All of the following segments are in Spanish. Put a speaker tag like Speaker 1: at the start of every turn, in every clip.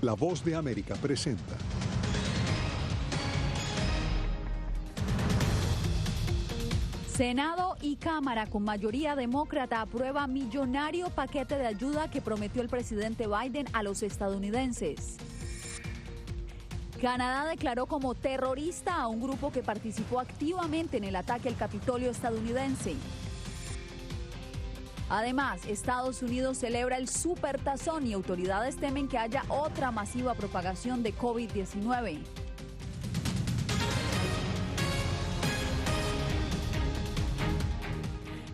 Speaker 1: La Voz de América presenta.
Speaker 2: Senado y Cámara con mayoría demócrata aprueba millonario paquete de ayuda que prometió el presidente Biden a los estadounidenses. Canadá declaró como terrorista a un grupo que participó activamente en el ataque al Capitolio estadounidense. Además, Estados Unidos celebra el Supertazón y autoridades temen que haya otra masiva propagación de COVID-19.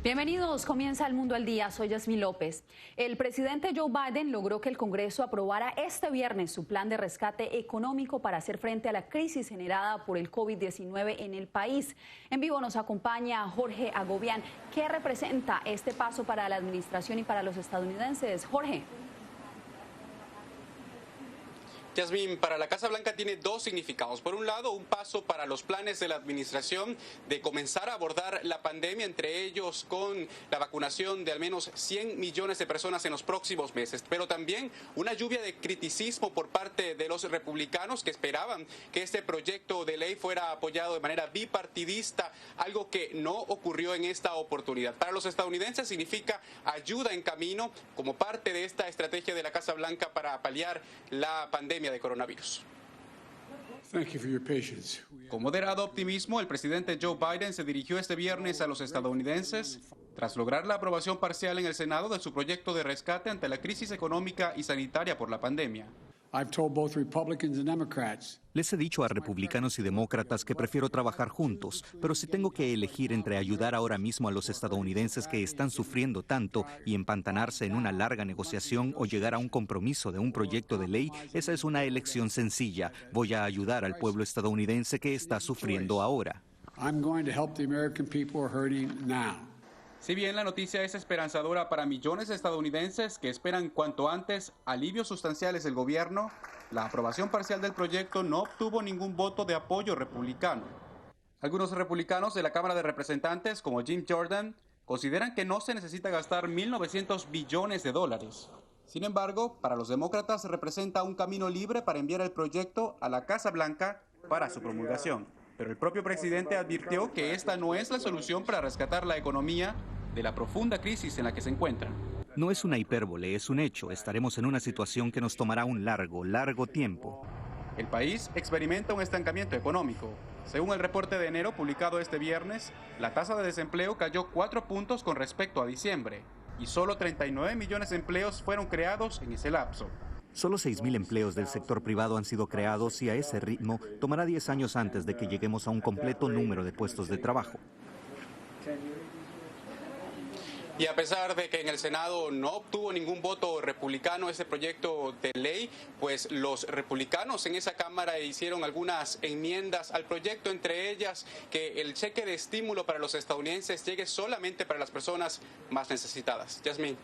Speaker 2: Bienvenidos, comienza El Mundo al Día, soy Yasmín López. El presidente Joe Biden logró que el Congreso aprobara este viernes su plan de rescate económico para hacer frente a la crisis generada por el COVID-19 en el país. En vivo nos acompaña Jorge Agobián. ¿Qué representa este paso para la administración y para los estadounidenses? Jorge.
Speaker 3: Yasmín, para la Casa Blanca tiene dos significados. Por un lado, un paso para los planes de la administración de comenzar a abordar la pandemia, entre ellos con la vacunación de al menos 100 millones de personas en los próximos meses. Pero también una lluvia de criticismo por parte de los republicanos que esperaban que este proyecto de ley fuera apoyado de manera bipartidista, algo que no ocurrió en esta oportunidad. Para los estadounidenses significa ayuda en camino como parte de esta estrategia de la Casa Blanca para paliar la pandemia de coronavirus. Con moderado optimismo, el presidente Joe Biden se dirigió este viernes a los estadounidenses tras lograr la aprobación parcial en el Senado de su proyecto de rescate ante la crisis económica y sanitaria por la pandemia.
Speaker 4: Les he dicho a republicanos y demócratas que prefiero trabajar juntos, pero si tengo que elegir entre ayudar ahora mismo a los estadounidenses que están sufriendo tanto y empantanarse en una larga negociación o llegar a un compromiso de un proyecto de ley, esa es una elección sencilla. Voy a ayudar al pueblo estadounidense que está sufriendo ahora.
Speaker 3: Si bien la noticia es esperanzadora para millones de estadounidenses que esperan cuanto antes alivios sustanciales del gobierno, la aprobación parcial del proyecto no obtuvo ningún voto de apoyo republicano. Algunos republicanos de la Cámara de Representantes, como Jim Jordan, consideran que no se necesita gastar 1.900 billones de dólares. Sin embargo, para los demócratas representa un camino libre para enviar el proyecto a la Casa Blanca para su promulgación. Pero el propio presidente advirtió que esta no es la solución para rescatar la economía de la profunda crisis en la que se encuentra.
Speaker 4: No es una hipérbole, es un hecho. Estaremos en una situación que nos tomará un largo tiempo.
Speaker 3: El país experimenta un estancamiento económico. Según el reporte de enero publicado este viernes, la tasa de desempleo cayó 4 puntos con respecto a diciembre y solo 39 millones de empleos fueron creados en ese lapso.
Speaker 4: Solo 6.000 empleos del sector privado han sido creados y a ese ritmo tomará 10 años antes de que lleguemos a un completo número de puestos de trabajo.
Speaker 3: Y a pesar de que en el Senado no obtuvo ningún voto republicano ese proyecto de ley, pues los republicanos en esa Cámara hicieron algunas enmiendas al proyecto, entre ellas que el cheque de estímulo para los estadounidenses llegue solamente para las personas más necesitadas. Yasmín.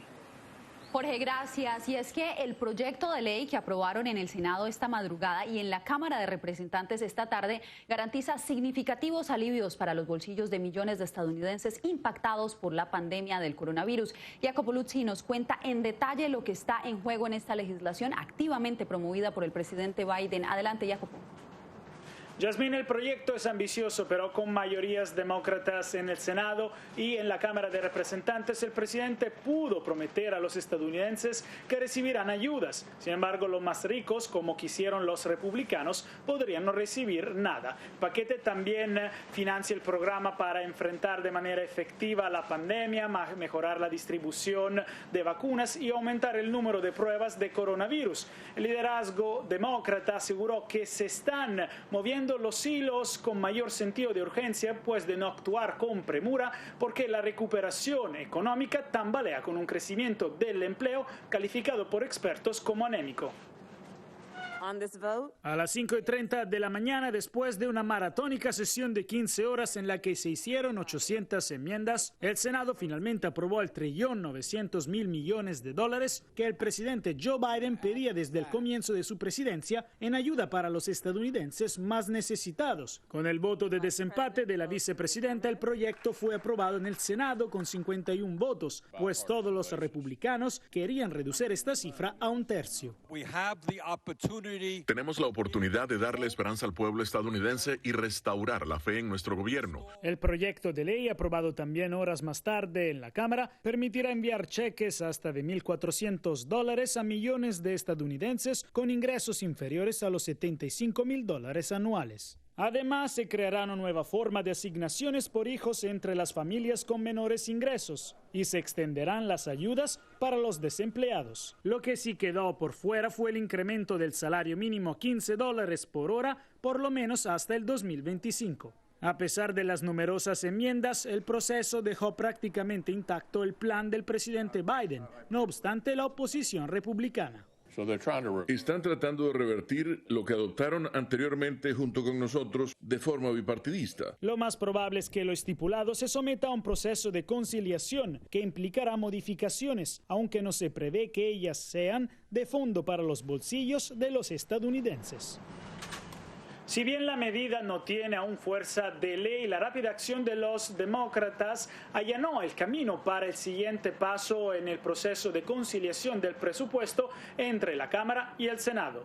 Speaker 2: Jorge, gracias. Y es que el proyecto de ley que aprobaron en el Senado esta madrugada y en la Cámara de Representantes esta tarde garantiza significativos alivios para los bolsillos de millones de estadounidenses impactados por la pandemia del coronavirus. Jacopo Luzzi nos cuenta en detalle lo que está en juego en esta legislación activamente promovida por el presidente Biden. Adelante, Jacopo.
Speaker 5: Yasmín, el proyecto es ambicioso, pero con mayorías demócratas en el Senado y en la Cámara de Representantes, el presidente pudo prometer a los estadounidenses que recibirán ayudas. Sin embargo, los más ricos, como quisieron los republicanos, podrían no recibir nada. El paquete también financia el programa para enfrentar de manera efectiva la pandemia, mejorar la distribución de vacunas y aumentar el número de pruebas de coronavirus. El liderazgo demócrata aseguró que se están moviendo los hilos con mayor sentido de urgencia, pues de no actuar con premura, porque la recuperación económica tambalea con un crecimiento del empleo calificado por expertos como anémico. A las 5:30 de la mañana, después de una maratónica sesión de 15 horas en la que se hicieron 800 enmiendas, el Senado finalmente aprobó el $1.900.000.000.000 que el presidente Joe Biden pedía desde el comienzo de su presidencia en ayuda para los estadounidenses más necesitados. Con el voto de desempate de la vicepresidenta, el proyecto fue aprobado en el Senado con 51 votos, pues todos los republicanos querían reducir esta cifra a un tercio.
Speaker 6: Tenemos la oportunidad de darle esperanza al pueblo estadounidense y restaurar la fe en nuestro gobierno.
Speaker 5: El proyecto de ley, aprobado también horas más tarde en la Cámara, permitirá enviar cheques hasta de $1.400 a millones de estadounidenses con ingresos inferiores a los $75,000 anuales. Además, se creará una nueva forma de asignaciones por hijos entre las familias con menores ingresos y se extenderán las ayudas para los desempleados. Lo que sí quedó por fuera fue el incremento del salario mínimo a $15 por hora, por lo menos hasta el 2025. A pesar de las numerosas enmiendas, el proceso dejó prácticamente intacto el plan del presidente Biden, no obstante la oposición republicana.
Speaker 6: Están tratando de revertir lo que adoptaron anteriormente junto con nosotros de forma bipartidista.
Speaker 5: Lo más probable es que lo estipulado se someta a un proceso de conciliación que implicará modificaciones, aunque no se prevé que ellas sean de fondo para los bolsillos de los estadounidenses. Si bien la medida no tiene aún fuerza de ley, la rápida acción de los demócratas allanó el camino para el siguiente paso en el proceso de conciliación del presupuesto entre la Cámara y el Senado.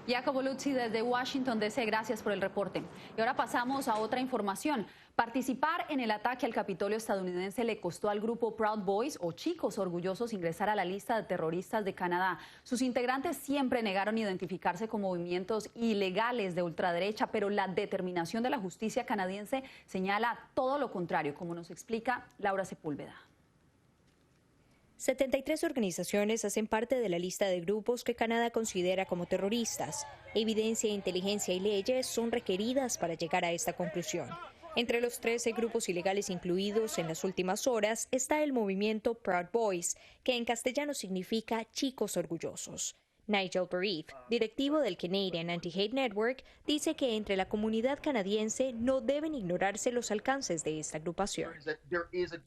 Speaker 2: Jacopo Luzzi desde Washington, D.C., gracias por el reporte. Y ahora pasamos a otra información. Participar en el ataque al Capitolio estadounidense le costó al grupo Proud Boys, o Chicos Orgullosos, ingresar a la lista de terroristas de Canadá. Sus integrantes siempre negaron identificarse con movimientos ilegales de ultraderecha, pero la determinación de la justicia canadiense señala todo lo contrario, como nos explica Laura Sepúlveda.
Speaker 7: 73 organizaciones hacen parte de la lista de grupos que Canadá considera como terroristas. Evidencia, inteligencia y leyes son requeridas para llegar a esta conclusión. Entre los 13 grupos ilegales incluidos en las últimas horas está el movimiento Proud Boys, que en castellano significa Chicos Orgullosos. Nigel Barif, directivo del Canadian Anti-Hate Network, dice que entre la comunidad canadiense no deben ignorarse los alcances de esta agrupación.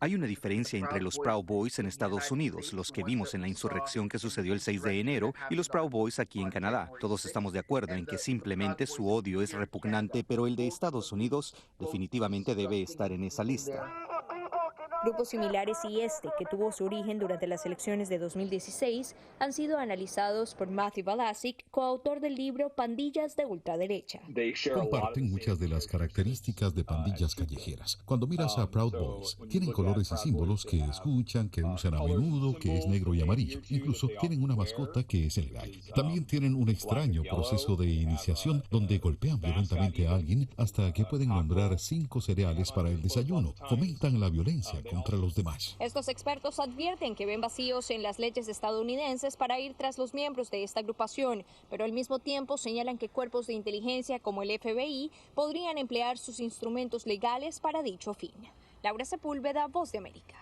Speaker 4: Hay una diferencia entre los Proud Boys en Estados Unidos, los que vimos en la insurrección que sucedió el 6 de enero, y los Proud Boys aquí en Canadá. Todos estamos de acuerdo en que simplemente su odio es repugnante, pero el de Estados Unidos definitivamente debe estar en esa lista.
Speaker 7: Grupos similares y que tuvo su origen durante las elecciones de 2016, han sido analizados por Matthew Balasic, coautor del libro Pandillas de Ultraderecha.
Speaker 8: Comparten muchas de las características de pandillas callejeras. Cuando miras a Proud Boys, tienen colores y símbolos que escuchan, que usan a menudo, que es negro y amarillo. Incluso tienen una mascota que es el gallo. También tienen un extraño proceso de iniciación donde golpean violentamente a alguien hasta que pueden nombrar 5 cereales para el desayuno. Fomentan la violencia contra los demás.
Speaker 7: Estos expertos advierten que ven vacíos en las leyes estadounidenses para ir tras los miembros de esta agrupación, pero al mismo tiempo señalan que cuerpos de inteligencia como el FBI podrían emplear sus instrumentos legales para dicho fin. Laura Sepúlveda, Voz de América.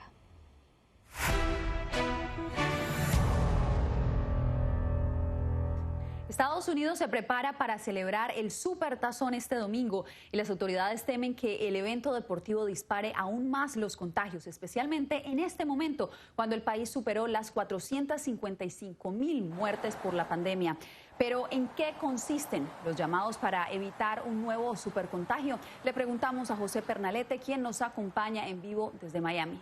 Speaker 2: Estados Unidos se prepara para celebrar el Supertazón este domingo y las autoridades temen que el evento deportivo dispare aún más los contagios, especialmente en este momento, cuando el país superó las 455,000 muertes por la pandemia. Pero ¿en qué consisten los llamados para evitar un nuevo supercontagio? Le preguntamos a José Pernalete, quien nos acompaña en vivo desde Miami.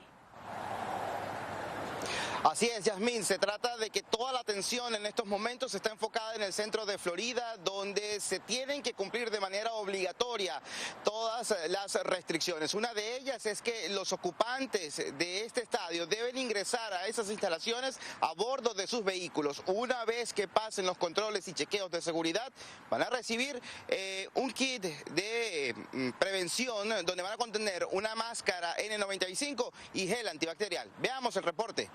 Speaker 9: Así es, Yasmín, se trata de que toda la atención en estos momentos está enfocada en el centro de Florida, donde se tienen que cumplir de manera obligatoria todas las restricciones. Una de ellas es que los ocupantes de este estadio deben ingresar a esas instalaciones a bordo de sus vehículos. Una vez que pasen los controles y chequeos de seguridad, van a recibir un kit de prevención donde van a contener una máscara N95 y gel antibacterial. Veamos el reporte.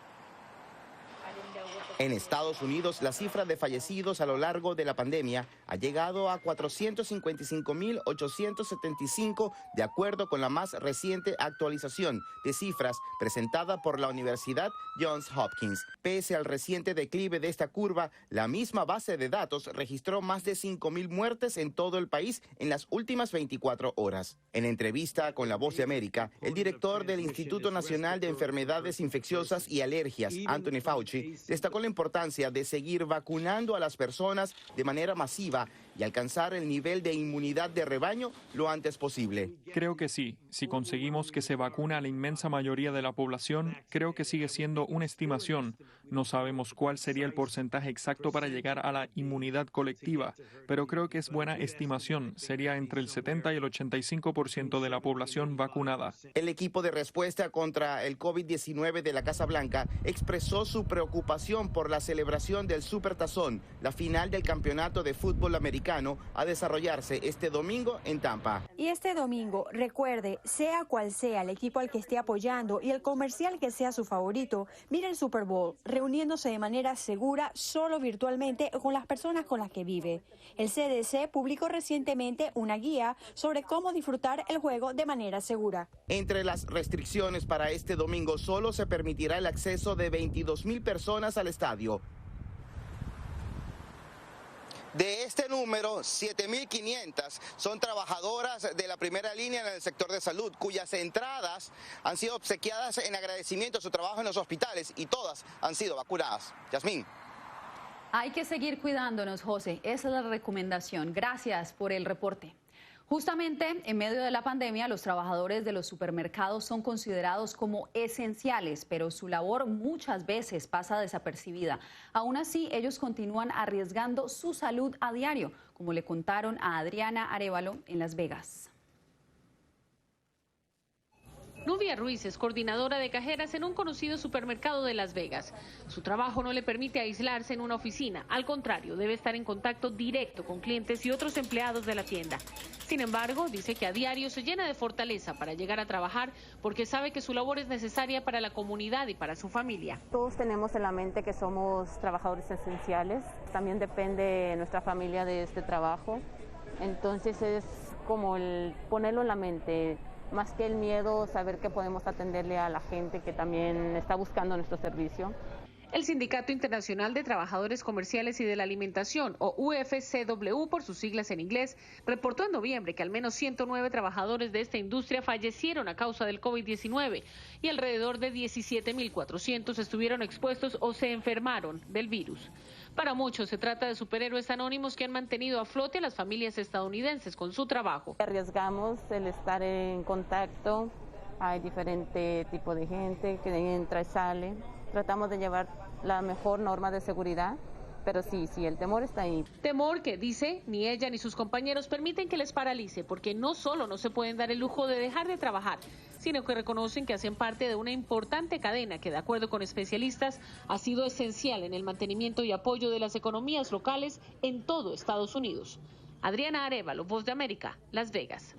Speaker 9: En Estados Unidos, la cifra de fallecidos a lo largo de la pandemia ha llegado a 455.875, de acuerdo con la más reciente actualización de cifras presentada por la Universidad Johns Hopkins. Pese al reciente declive de esta curva, la misma base de datos registró más de 5.000 muertes en todo el país en las últimas 24 horas. En entrevista con La Voz de América, el director del Instituto Nacional de Enfermedades Infecciosas y Alergias, Anthony Fauci, destacó la importancia de seguir vacunando a las personas de manera masiva y alcanzar el nivel de inmunidad de rebaño lo antes posible.
Speaker 10: Creo que sí. Si conseguimos que se vacune a la inmensa mayoría de la población, creo que sigue siendo una estimación. No sabemos cuál sería el porcentaje exacto para llegar a la inmunidad colectiva, pero creo que es buena estimación. Sería entre el 70 y el 85% de la población vacunada.
Speaker 9: El equipo de respuesta contra el COVID-19 de la Casa Blanca expresó su preocupación por la celebración del Supertazón, la final del campeonato de fútbol americano, a desarrollarse este domingo en Tampa.
Speaker 11: Y este domingo, recuerde, sea cual sea el equipo al que esté apoyando y el comercial que sea su favorito, mire el Super Bowl, reuniéndose de manera segura, solo virtualmente o con las personas con las que vive. El CDC publicó recientemente una guía sobre cómo disfrutar el juego de manera segura.
Speaker 9: Entre las restricciones para este domingo, solo se permitirá el acceso de 22.000 personas al estadio. De este número, 7.500 son trabajadoras de la primera línea en el sector de salud, cuyas entradas han sido obsequiadas en agradecimiento a su trabajo en los hospitales y todas han sido vacunadas. Yasmín.
Speaker 2: Hay que seguir cuidándonos, José. Esa es la recomendación. Gracias por el reporte. Justamente en medio de la pandemia, los trabajadores de los supermercados son considerados como esenciales, pero su labor muchas veces pasa desapercibida. Aún así, ellos continúan arriesgando su salud a diario, como le contaron a Adriana Arévalo en Las Vegas.
Speaker 12: Nubia Ruiz es coordinadora de cajeras en un conocido supermercado de Las Vegas. Su trabajo no le permite aislarse en una oficina. Al contrario, debe estar en contacto directo con clientes y otros empleados de la tienda. Sin embargo, dice que a diario se llena de fortaleza para llegar a trabajar porque sabe que su labor es necesaria para la comunidad y para su familia.
Speaker 13: Todos tenemos en la mente que somos trabajadores esenciales. También depende nuestra familia de este trabajo. Entonces es como el ponerlo en la mente. Más que el miedo, saber que podemos atenderle a la gente que también está buscando nuestro servicio.
Speaker 12: El Sindicato Internacional de Trabajadores Comerciales y de la Alimentación, o UFCW por sus siglas en inglés, reportó en noviembre que al menos 109 trabajadores de esta industria fallecieron a causa del COVID-19 y alrededor de 17.400 estuvieron expuestos o se enfermaron del virus. Para muchos se trata de superhéroes anónimos que han mantenido a flote a las familias estadounidenses con su trabajo.
Speaker 13: Arriesgamos el estar en contacto, hay diferente tipo de gente que entra y sale. Tratamos de llevar la mejor norma de seguridad, pero sí, el temor está ahí.
Speaker 12: Temor que, dice, ni ella ni sus compañeros permiten que les paralice, porque no solo no se pueden dar el lujo de dejar de trabajar, sino que reconocen que hacen parte de una importante cadena que, de acuerdo con especialistas, ha sido esencial en el mantenimiento y apoyo de las economías locales en todo Estados Unidos. Adriana Arévalo, Voz de América, Las Vegas.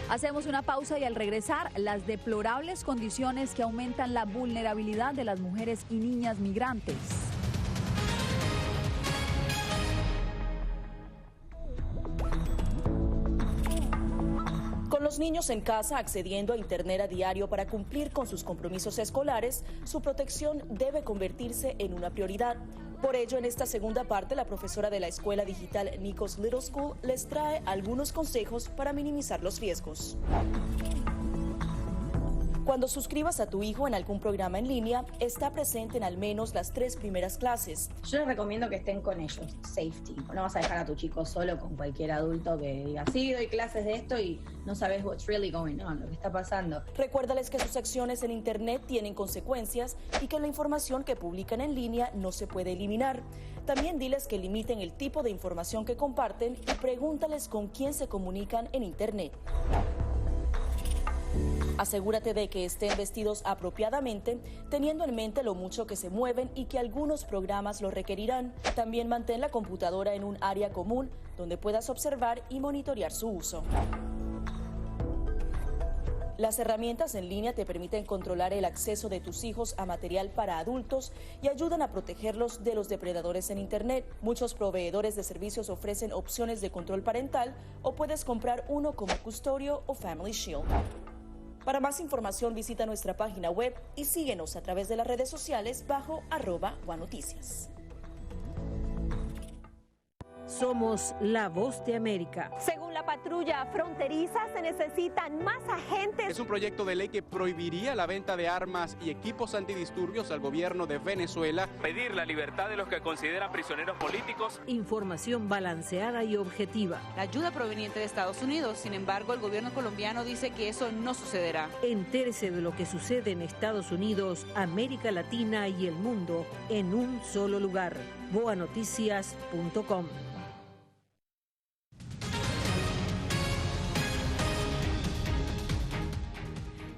Speaker 2: Hacemos una pausa y al regresar, las deplorables condiciones que aumentan la vulnerabilidad de las mujeres y niñas migrantes.
Speaker 14: Con los niños en casa accediendo a Internet a diario para cumplir con sus compromisos escolares, su protección debe convertirse en una prioridad. Por ello, en esta segunda parte, la profesora de la escuela digital Nikos Little School les trae algunos consejos para minimizar los riesgos. Cuando suscribas a tu hijo en algún programa en línea, está presente en al menos las 3 primeras clases.
Speaker 15: Yo les recomiendo que estén con ellos, safety. No vas a dejar a tu chico solo con cualquier adulto que diga, sí, doy clases de esto y no sabes what's really going on, lo que está pasando.
Speaker 14: Recuérdales que sus acciones en Internet tienen consecuencias y que la información que publican en línea no se puede eliminar. También diles que limiten el tipo de información que comparten y pregúntales con quién se comunican en Internet. Asegúrate de que estén vestidos apropiadamente, teniendo en mente lo mucho que se mueven y que algunos programas lo requerirán. También mantén la computadora en un área común donde puedas observar y monitorear su uso. Las herramientas en línea te permiten controlar el acceso de tus hijos a material para adultos y ayudan a protegerlos de los depredadores en Internet. Muchos proveedores de servicios ofrecen opciones de control parental o puedes comprar uno como Custodio o Family Shield. Para más información visita nuestra página web y síguenos a través de las redes sociales bajo @OneNoticias.
Speaker 16: Somos la voz de América.
Speaker 17: Según la patrulla fronteriza, se necesitan más agentes.
Speaker 3: Es un proyecto de ley que prohibiría la venta de armas y equipos antidisturbios al gobierno de Venezuela.
Speaker 18: Pedir la libertad de los que consideran prisioneros políticos.
Speaker 16: Información balanceada y objetiva.
Speaker 19: La ayuda proveniente de Estados Unidos, sin embargo, el gobierno colombiano dice que eso no sucederá.
Speaker 16: Entérese de lo que sucede en Estados Unidos, América Latina y el mundo en un solo lugar. boanoticias.com.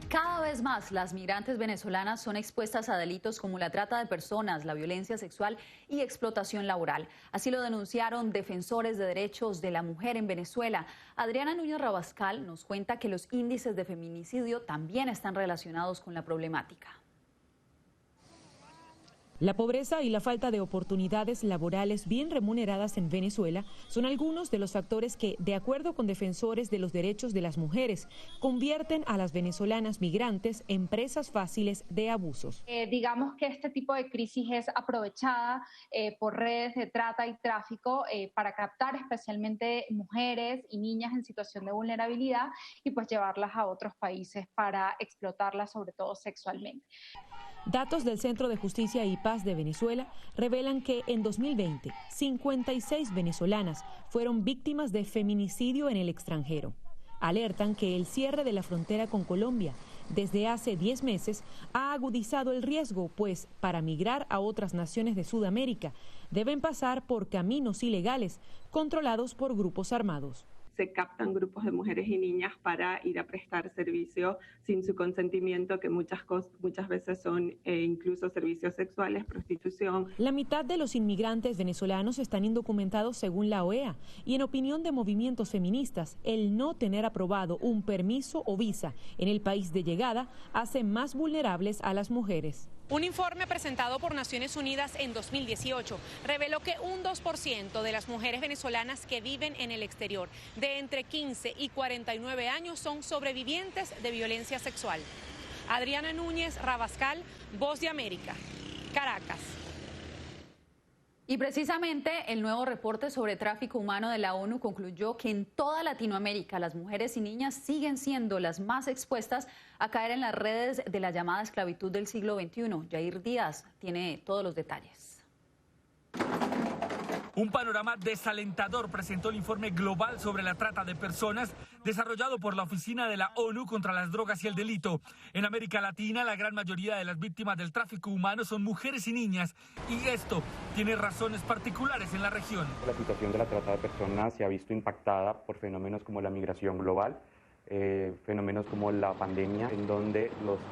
Speaker 2: Cada vez más, las migrantes venezolanas son expuestas a delitos como la trata de personas, la violencia sexual y explotación laboral. Así lo denunciaron defensores de derechos de la mujer en Venezuela. Adriana Núñez Rabascal nos cuenta que los índices de feminicidio también están relacionados con la problemática.
Speaker 20: La pobreza y la falta de oportunidades laborales bien remuneradas en Venezuela son algunos de los factores que, de acuerdo con defensores de los derechos de las mujeres, convierten a las venezolanas migrantes en presas fáciles de abusos.
Speaker 21: Digamos que este tipo de crisis es aprovechada por redes de trata y tráfico para captar especialmente mujeres y niñas en situación de vulnerabilidad y pues llevarlas a otros países para explotarlas, sobre todo sexualmente.
Speaker 20: Datos del Centro de Justicia y Paz de Venezuela revelan que en 2020, 56 venezolanas fueron víctimas de feminicidio en el extranjero. Alertan que el cierre de la frontera con Colombia desde hace 10 meses ha agudizado el riesgo, pues para migrar a otras naciones de Sudamérica deben pasar por caminos ilegales controlados por grupos armados.
Speaker 22: Se captan grupos de mujeres y niñas para ir a prestar servicio sin su consentimiento, que muchas veces son incluso servicios sexuales, prostitución.
Speaker 20: La mitad de los inmigrantes venezolanos están indocumentados según la OEA y en opinión de movimientos feministas, el no tener aprobado un permiso o visa en el país de llegada hace más vulnerables a las mujeres.
Speaker 23: Un informe presentado por Naciones Unidas en 2018 reveló que un 2% de las mujeres venezolanas que viven en el exterior de entre 15 y 49 años son sobrevivientes de violencia sexual. Adriana Núñez Rabascal, Voz de América, Caracas.
Speaker 2: Y precisamente el nuevo reporte sobre tráfico humano de la ONU concluyó que en toda Latinoamérica las mujeres y niñas siguen siendo las más expuestas a caer en las redes de la llamada esclavitud del siglo XXI. Yair Díaz tiene todos los detalles.
Speaker 24: Un panorama desalentador presentó el informe global sobre la trata de personas desarrollado por la Oficina de la ONU contra las drogas y el delito. En América Latina, la gran mayoría de las víctimas del tráfico humano son mujeres y niñas, y esto tiene razones particulares en la región.
Speaker 25: La situación de la trata de personas se ha visto impactada por fenómenos como la migración global, fenómenos como la pandemia, en donde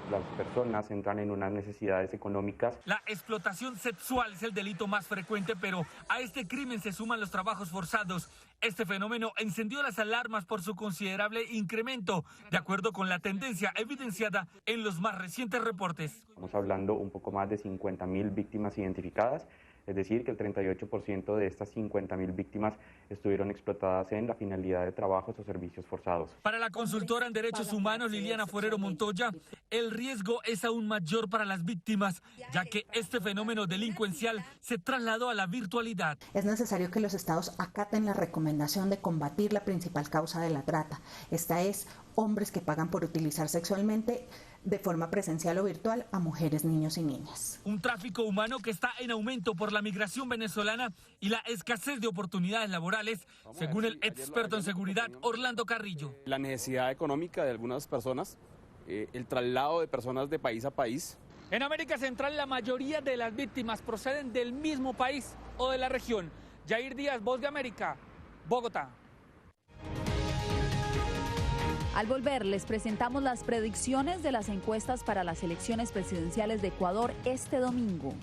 Speaker 25: las personas entran en unas necesidades económicas.
Speaker 24: La explotación sexual es el delito más frecuente, pero a este crimen se suman los trabajos forzados. Este fenómeno encendió las alarmas por su considerable incremento, de acuerdo con la tendencia evidenciada en los más recientes reportes.
Speaker 25: Estamos hablando un poco más de 50.000 víctimas identificadas. Es decir, que el 38% de estas 50.000 víctimas estuvieron explotadas en la finalidad de trabajos o servicios forzados.
Speaker 24: Para la consultora en derechos humanos Liliana Forero Montoya, el riesgo es aún mayor para las víctimas, ya que este fenómeno delincuencial se trasladó a la virtualidad.
Speaker 26: Es necesario que los estados acaten la recomendación de combatir la principal causa de la trata. Esta es hombres que pagan por utilizar sexualmente de forma presencial o virtual a mujeres, niños y niñas.
Speaker 24: Un tráfico humano que está en aumento por la migración venezolana y la escasez de oportunidades laborales, según el experto en seguridad Orlando Carrillo.
Speaker 27: La necesidad económica de algunas personas, el traslado de personas de país a país.
Speaker 24: En América Central la mayoría de las víctimas proceden del mismo país o de la región. Yair Díaz, Voz de América, Bogotá.
Speaker 2: Al volver, les presentamos las predicciones de las encuestas para las elecciones presidenciales de Ecuador este domingo.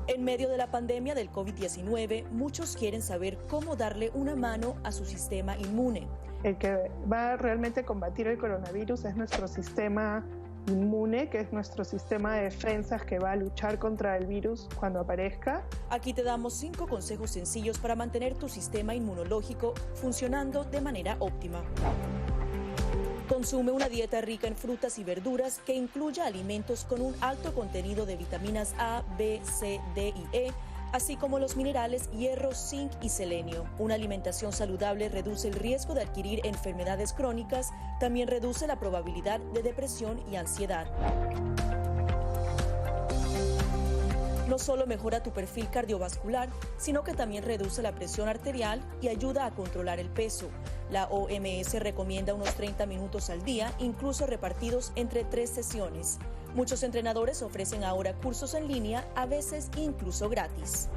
Speaker 14: En medio de la pandemia del COVID-19, muchos quieren saber cómo darle una mano a su sistema inmune.
Speaker 1: El que va a realmente combatir el coronavirus es nuestro sistema inmune, que es nuestro sistema de defensas que va a luchar contra el virus cuando aparezca.
Speaker 14: Aquí te damos 5 consejos sencillos para mantener tu sistema inmunológico funcionando de manera óptima. Consume una dieta rica en frutas y verduras que incluya alimentos con un alto contenido de vitaminas A, B, C, D y E, así como los minerales hierro, zinc y selenio. Una alimentación saludable reduce el riesgo de adquirir enfermedades crónicas, también reduce la probabilidad de depresión y ansiedad. No solo mejora tu perfil cardiovascular, sino que también reduce la presión arterial y ayuda a controlar el peso. La OMS recomienda unos 30 minutos al día, incluso repartidos entre 3 sesiones. Muchos entrenadores ofrecen ahora cursos en línea, a veces incluso gratis.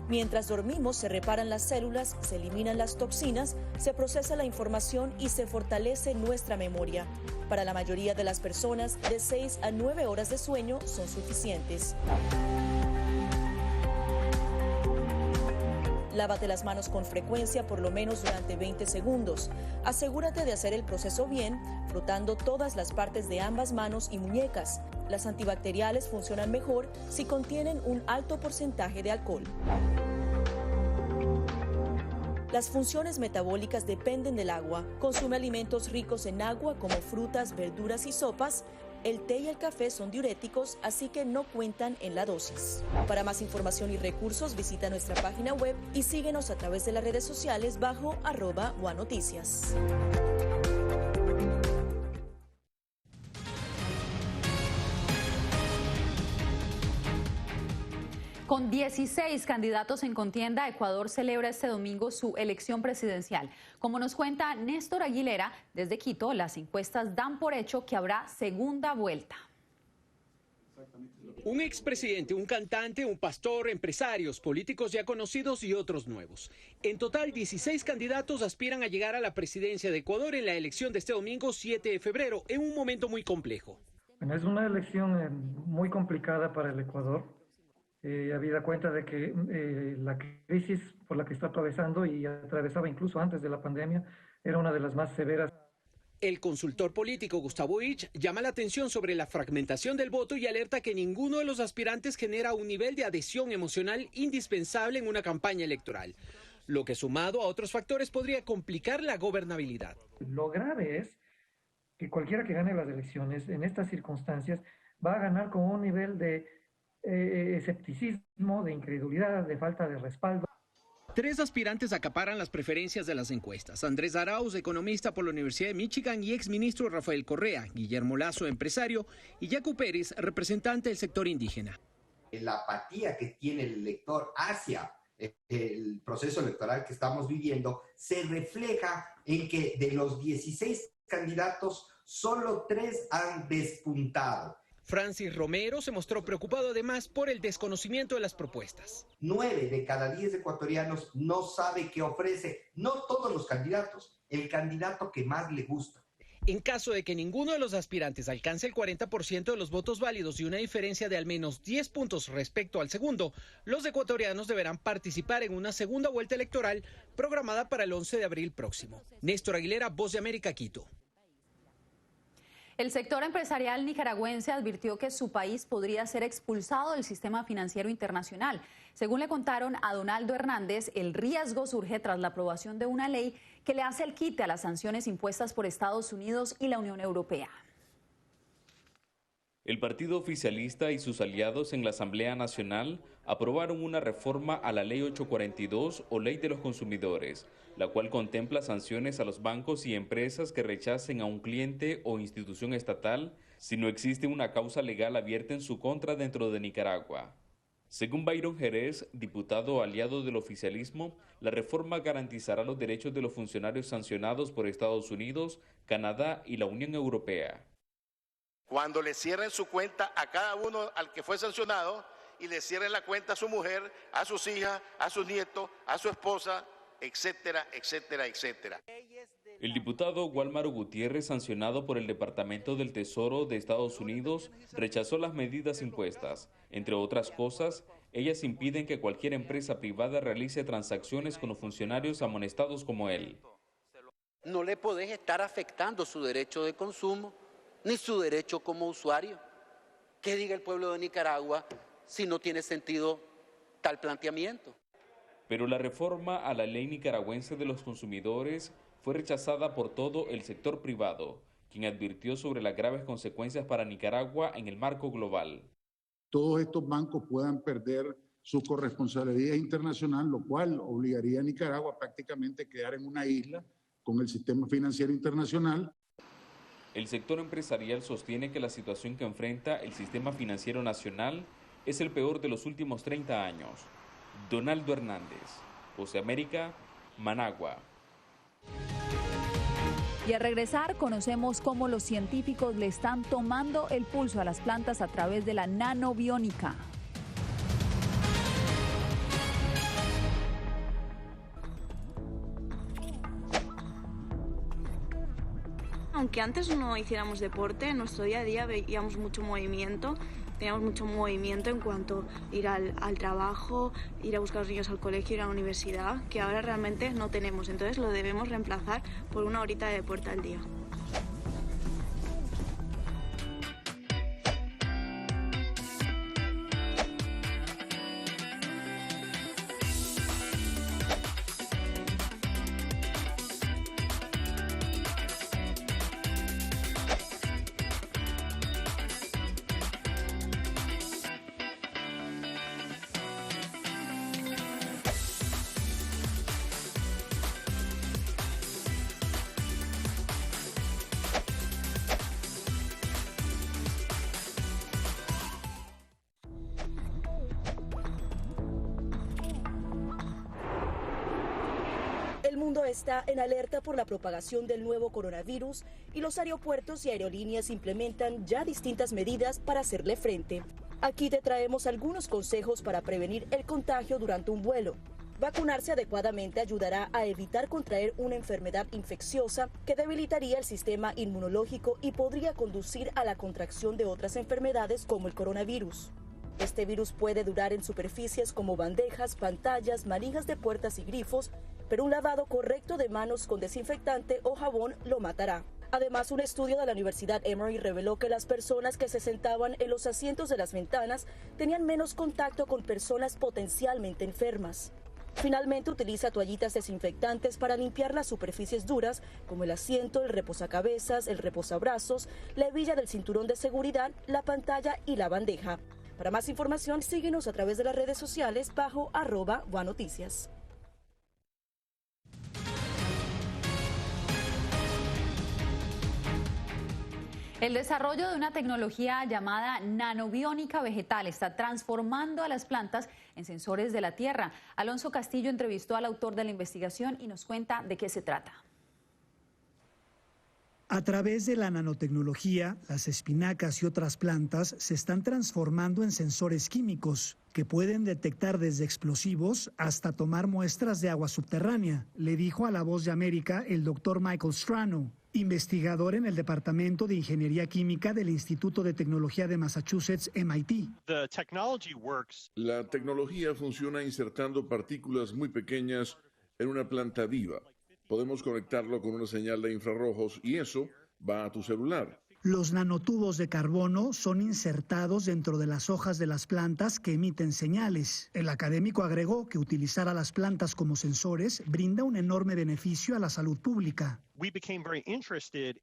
Speaker 14: Mientras dormimos, se reparan las células, se eliminan las toxinas, se procesa la información y se fortalece nuestra memoria. Para la mayoría de las personas, de 6 a 9 horas de sueño son suficientes. Lávate las manos con frecuencia, por lo menos durante 20 segundos. Asegúrate de hacer el proceso bien, frotando todas las partes de ambas manos y muñecas. Las antibacteriales funcionan mejor si contienen un alto porcentaje de alcohol. Las funciones metabólicas dependen del agua. Consume alimentos ricos en agua como frutas, verduras y sopas. El té y el café son diuréticos, así que no cuentan en la dosis. Para más información y recursos, visita nuestra página web y síguenos a través de las redes sociales bajo @OneNoticias.
Speaker 2: Con 16 candidatos en contienda, Ecuador celebra este domingo su elección presidencial. Como nos cuenta Néstor Aguilera, desde Quito, las encuestas dan por hecho que habrá segunda vuelta.
Speaker 4: Un expresidente, un cantante, un pastor, empresarios, políticos ya conocidos y otros nuevos. En total, 16 candidatos aspiran a llegar a la presidencia de Ecuador en la elección de este domingo 7 de febrero, en un momento muy complejo.
Speaker 5: Bueno, es una elección muy complicada para el Ecuador. Habida cuenta de que la crisis por la que está atravesando y atravesaba incluso antes de la pandemia era una de las más severas.
Speaker 4: El consultor político Gustavo Ich llama la atención sobre la fragmentación del voto y alerta que ninguno de los aspirantes genera un nivel de adhesión emocional indispensable en una campaña electoral, lo que sumado a otros factores podría complicar la gobernabilidad.
Speaker 5: Lo grave es que cualquiera que gane las elecciones en estas circunstancias va a ganar con un nivel de escepticismo, de incredulidad, de falta de respaldo.
Speaker 4: 3 aspirantes acaparan las preferencias de las encuestas. Andrés Arauz, economista por la Universidad de Michigan y exministro Rafael Correa, Guillermo Lazo, empresario, y Yacu Pérez, representante del sector indígena.
Speaker 6: La apatía que tiene el elector hacia el proceso electoral que estamos viviendo se refleja en que de los 16 candidatos, solo 3 han despuntado.
Speaker 4: Francis Romero se mostró preocupado además por el desconocimiento de las propuestas.
Speaker 6: 9 de cada 10 ecuatorianos no sabe qué ofrece, no todos los candidatos, el candidato que más le gusta.
Speaker 4: En caso de que ninguno de los aspirantes alcance el 40% de los votos válidos y una diferencia de al menos 10 puntos respecto al segundo, los ecuatorianos deberán participar en una segunda vuelta electoral programada para el 11 de abril próximo. Néstor Aguilera, Voz de América, Quito.
Speaker 2: El sector empresarial nicaragüense advirtió que su país podría ser expulsado del sistema financiero internacional. Según le contaron a Donaldo Hernández, el riesgo surge tras la aprobación de una ley que le hace el quite a las sanciones impuestas por Estados Unidos y la Unión Europea.
Speaker 7: El partido oficialista y sus aliados en la Asamblea Nacional aprobaron una reforma a la Ley 842 o Ley de los Consumidores, la cual contempla sanciones a los bancos y empresas que rechacen a un cliente o institución estatal si no existe una causa legal abierta en su contra dentro de Nicaragua. Según Byron Jerez, diputado aliado del oficialismo, la reforma garantizará los derechos de los funcionarios sancionados por Estados Unidos, Canadá y la Unión Europea.
Speaker 8: Cuando le cierren su cuenta a cada uno al que fue sancionado y le cierren la cuenta a su mujer, a sus hijas, a sus nietos, a su esposa, etcétera, etcétera, etcétera.
Speaker 7: El diputado Wálmaro Gutiérrez, sancionado por el Departamento del Tesoro de Estados Unidos, rechazó las medidas impuestas. Entre otras cosas, ellas impiden que cualquier empresa privada realice transacciones con los funcionarios amonestados como él.
Speaker 9: No le podés estar afectando su derecho de consumo, ni su derecho como usuario. ¿Qué diga el pueblo de Nicaragua si no tiene sentido tal planteamiento?
Speaker 7: Pero la reforma a la ley nicaragüense de los consumidores fue rechazada por todo el sector privado, quien advirtió sobre las graves consecuencias para Nicaragua en el marco global.
Speaker 10: Todos estos bancos puedan perder su corresponsabilidad internacional, lo cual obligaría a Nicaragua prácticamente a quedar en una isla con el sistema financiero internacional.
Speaker 7: El sector empresarial sostiene que la situación que enfrenta el sistema financiero nacional es el peor de los últimos 30 años. Donaldo Hernández, Voz de América, Managua.
Speaker 2: Y al regresar conocemos cómo los científicos le están tomando el pulso a las plantas a través de la nanobiónica.
Speaker 11: Aunque antes no hiciéramos deporte, en nuestro día a día veíamos mucho movimiento, teníamos mucho movimiento en cuanto a ir al trabajo, ir a buscar a los niños al colegio, ir a la universidad, que ahora realmente no tenemos, entonces lo debemos reemplazar por una horita de deporte al día.
Speaker 14: El mundo está en alerta por la propagación del nuevo coronavirus y los aeropuertos y aerolíneas implementan ya distintas medidas para hacerle frente. Aquí te traemos algunos consejos para prevenir el contagio durante un vuelo. Vacunarse adecuadamente ayudará a evitar contraer una enfermedad infecciosa que debilitaría el sistema inmunológico y podría conducir a la contracción de otras enfermedades como el coronavirus. Este virus puede durar en superficies como bandejas, pantallas, manijas de puertas y grifos, pero un lavado correcto de manos con desinfectante o jabón lo matará. Además, un estudio de la Universidad Emory reveló que las personas que se sentaban en los asientos de las ventanas tenían menos contacto con personas potencialmente enfermas. Finalmente, utiliza toallitas desinfectantes para limpiar las superficies duras, como el asiento, el reposacabezas, el reposabrazos, la hebilla del cinturón de seguridad, la pantalla y la bandeja. Para más información, síguenos a través de las redes sociales bajo @buanoticias.
Speaker 2: El desarrollo de una tecnología llamada nanobiónica vegetal está transformando a las plantas en sensores de la tierra. Alonso Castillo entrevistó al autor de la investigación y nos cuenta de qué se trata.
Speaker 12: A través de la nanotecnología, las espinacas y otras plantas se están transformando en sensores químicos que pueden detectar desde explosivos hasta tomar muestras de agua subterránea, le dijo a La Voz de América el doctor Michael Strano, investigador en el Departamento de Ingeniería Química del Instituto de Tecnología de Massachusetts, MIT.
Speaker 13: La tecnología funciona insertando partículas muy pequeñas en una planta viva. Podemos conectarlo con una señal de infrarrojos y eso va a tu celular.
Speaker 12: Los nanotubos de carbono son insertados dentro de las hojas de las plantas que emiten señales. El académico agregó que utilizar a las plantas como sensores brinda un enorme beneficio a la salud pública.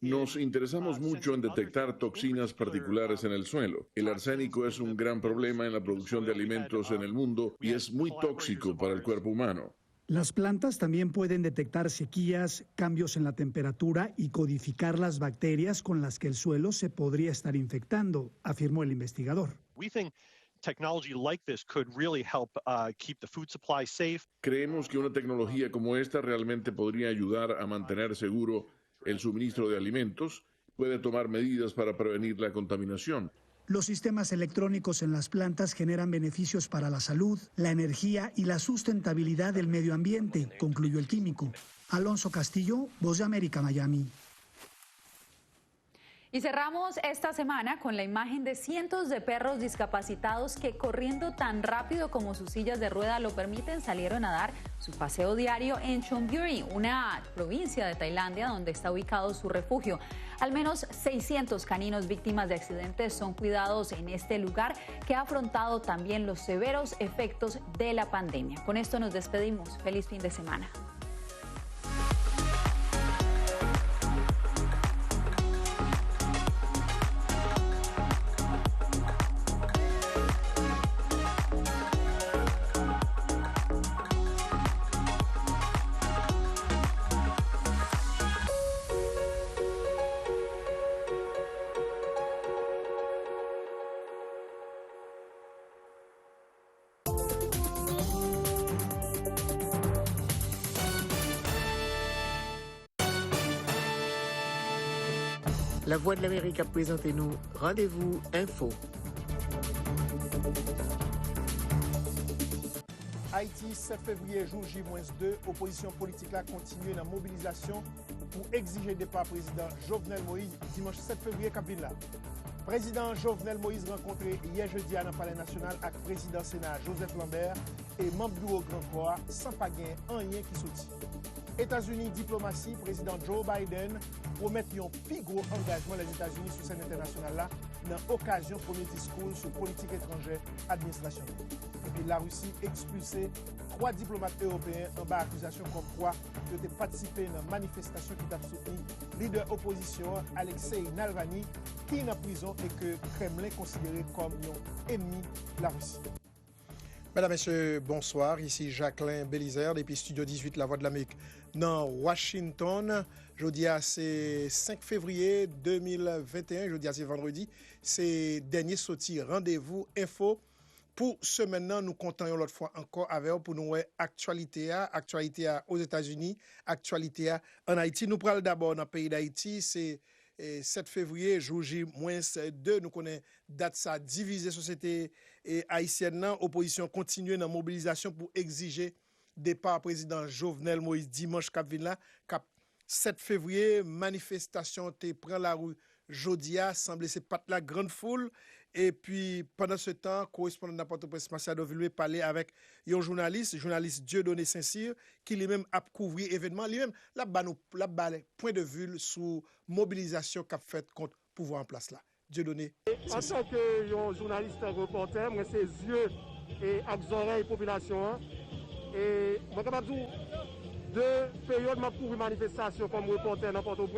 Speaker 13: Nos interesamos mucho en detectar toxinas particulares en el suelo. El arsénico es un gran problema en la producción de alimentos en el mundo y es muy tóxico para el cuerpo humano.
Speaker 12: Las plantas también pueden detectar sequías, cambios en la temperatura y codificar las bacterias con las que el suelo se podría estar infectando, afirmó el investigador.
Speaker 13: Creemos que una tecnología como esta realmente podría ayudar a mantener seguro el suministro de alimentos, puede tomar medidas para prevenir la contaminación.
Speaker 12: Los sistemas electrónicos en las plantas generan beneficios para la salud, la energía y la sustentabilidad del medio ambiente, concluyó el químico. Alonso Castillo, Voz de América, Miami.
Speaker 2: Y cerramos esta semana con la imagen de cientos de perros discapacitados que, corriendo tan rápido como sus sillas de rueda lo permiten, salieron a dar su paseo diario en Chonburi, una provincia de Tailandia donde está ubicado su refugio. Al menos 600 caninos víctimas de accidentes son cuidados en este lugar, que ha afrontado también los severos efectos de la pandemia. Con esto nos despedimos. Feliz fin de semana.
Speaker 3: La Voix de l'Amérique a présenté nous Rendez-vous Info.
Speaker 15: Haïti, 7 février, jour J-2, opposition politique là continue la mobilisation pour exiger le départ président Jovenel Moïse dimanche 7 février Kabila. Président Jovenel Moïse rencontré hier jeudi à la Palais National avec président Sénat Joseph Lambert et membre du bureau Grand Corps sans pas gain un rien qui sorti. États-Unis, diplomatie, président Joe Biden promet un plus gros engagement des États-Unis sur scène internationale là, dans l'occasion premier discours sur politique étrangère administration. Et puis la Russie expulsé 3 diplomates européens en bas accusation comme quoi ils ont participé dans une manifestation qui a soutenu leader opposition Alexei Navalny qui est en prison et que Kremlin considéré comme un ennemi de la Russie.
Speaker 16: Mesdames, Messieurs, bonsoir. Ici Jacqueline Bélizer, depuis Studio 18, La Voix de l'Amérique, dans Washington. Jeudi, c'est 5 février 2021. Jeudi, c'est vendredi. C'est dernier sorti rendez-vous info. Pour ce maintenant, nous comptons l'autre fois encore avec vous pour nous voir actualité aux États-Unis, actualité en Haïti. Nous parlons d'abord dans le pays d'Haïti. C'est 7 février, jour J-2, nous connaissons date ça divisée société haïtienne, opposition continue dans la mobilisation pour exiger départ président Jovenel Moïse dimanche cap 7 février, manifestation te prend la rue Jodia, semble c'est pas la grande foule. Et puis, pendant ce temps, correspondant de Port-au-Prince, Marcia Doville parlait avec un journaliste Dieudonné Saint-Cyr, qui lui-même a couvert l'événement. Lui-même, la point de vue sur mobilisation qu'a fait contre le pouvoir en place là. Dieudonné Saint-Cyr.
Speaker 17: En tant que journaliste reporter, moi, c'est yeux et avec oreilles population. Et moi, capable de 2 périodes, je couvert manifestation comme reporter dans Port-au-Prince.